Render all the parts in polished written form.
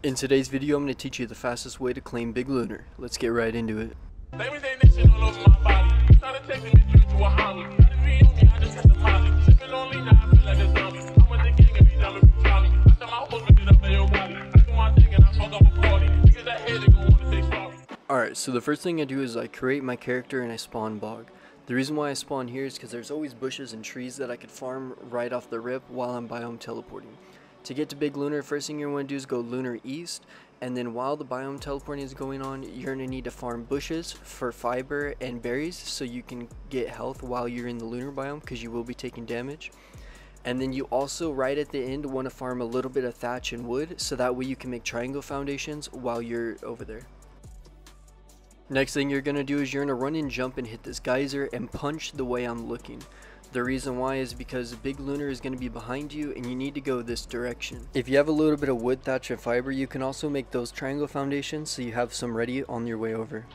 In today's video, I'm going to teach you the fastest way to claim Big Lunar. Let's get right into it. Alright, so the first thing I do is I create my character and I spawn bog. The reason why I spawn here is because there's always bushes and trees that I could farm right off the rip while I'm biome teleporting. To get to Big Lunar, first thing you're going to do is go Lunar East, and then while the biome teleporting is going on, you're going to need to farm bushes for fiber and berries so you can get health while you're in the lunar biome, because you will be taking damage. And then you also, right at the end, want to farm a little bit of thatch and wood so that way you can make triangle foundations while you're over there. Next thing you're going to do is you're going to run and jump and hit this geyser and punch the way I'm looking. The reason why is because Big Lunar is going to be behind you and you need to go this direction. If you have a little bit of wood, thatch, and fiber, you can also make those triangle foundations so you have some ready on your way over.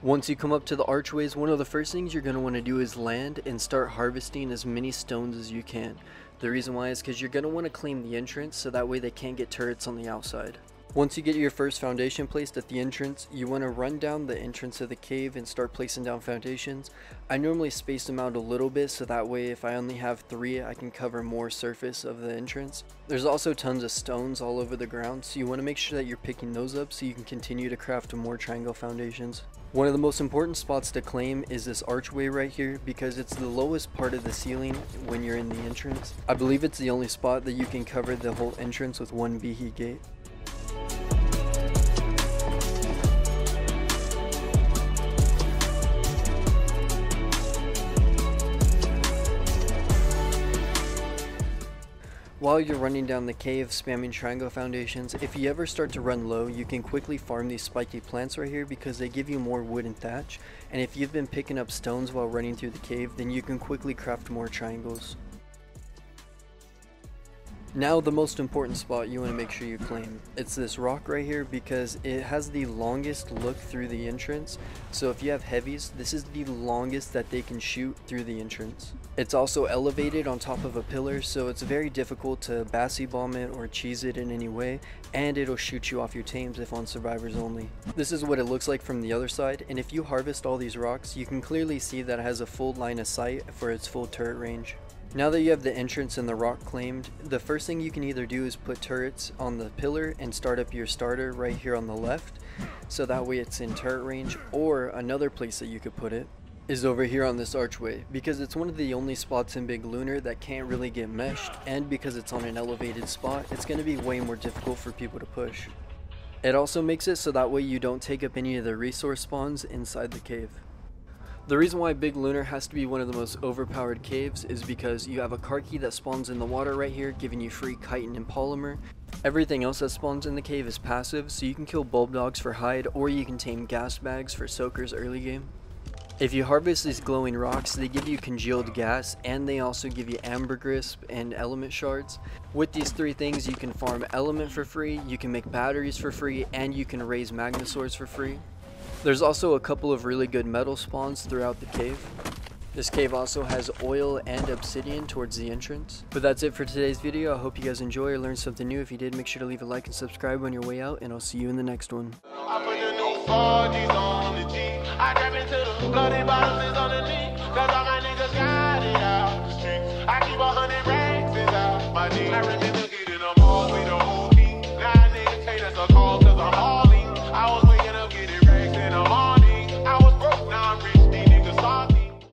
Once you come up to the archways, one of the first things you're going to want to do is land and start harvesting as many stones as you can. The reason why is because you're going to want to claim the entrance so that way they can't get turrets on the outside. Once you get your first foundation placed at the entrance, you want to run down the entrance of the cave and start placing down foundations. I normally space them out a little bit so that way if I only have 3, I can cover more surface of the entrance. There's also tons of stones all over the ground, so you want to make sure that you're picking those up so you can continue to craft more triangle foundations. One of the most important spots to claim is this archway right here because it's the lowest part of the ceiling when you're in the entrance. I believe it's the only spot that you can cover the whole entrance with one Behe gate. While you're running down the cave spamming triangle foundations, if you ever start to run low, you can quickly farm these spiky plants right here because they give you more wood and thatch, and if you've been picking up stones while running through the cave, then you can quickly craft more triangles. Now the most important spot you want to make sure you claim. It's this rock right here because it has the longest look through the entrance. So if you have heavies, this is the longest that they can shoot through the entrance. It's also elevated on top of a pillar, so it's very difficult to bassy bomb it or cheese it in any way, and it'll shoot you off your tames if on survivors only. This is what it looks like from the other side, and if you harvest all these rocks, you can clearly see that it has a full line of sight for its full turret range. Now that you have the entrance and the rock claimed, the first thing you can either do is put turrets on the pillar and start up your starter right here on the left, so that way it's in turret range, or another place that you could put it is over here on this archway, because it's one of the only spots in Big Lunar that can't really get meshed, and because it's on an elevated spot, it's going to be way more difficult for people to push. It also makes it so that way you don't take up any of the resource spawns inside the cave. The reason why Big Lunar has to be one of the most overpowered caves is because you have a Karki that spawns in the water right here, giving you free chitin and polymer. Everything else that spawns in the cave is passive, so you can kill bulb dogs for hide, or you can tame gas bags for soakers early game. If you harvest these glowing rocks, they give you congealed gas, and they also give you ambergris and element shards. With these 3 things, you can farm element for free, you can make batteries for free, and you can raise magnasaurs for free. There's also a couple of really good metal spawns throughout the cave. This cave also has oil and obsidian towards the entrance. But that's it for today's video. I hope you guys enjoy or learned something new. If you did, make sure to leave a like and subscribe on your way out, and I'll see you in the next one. I put the new 4Gs on the G. I trap into the bloody bottles on the knee, cause all my niggas got it out the street. I keep 100 racks out my knee.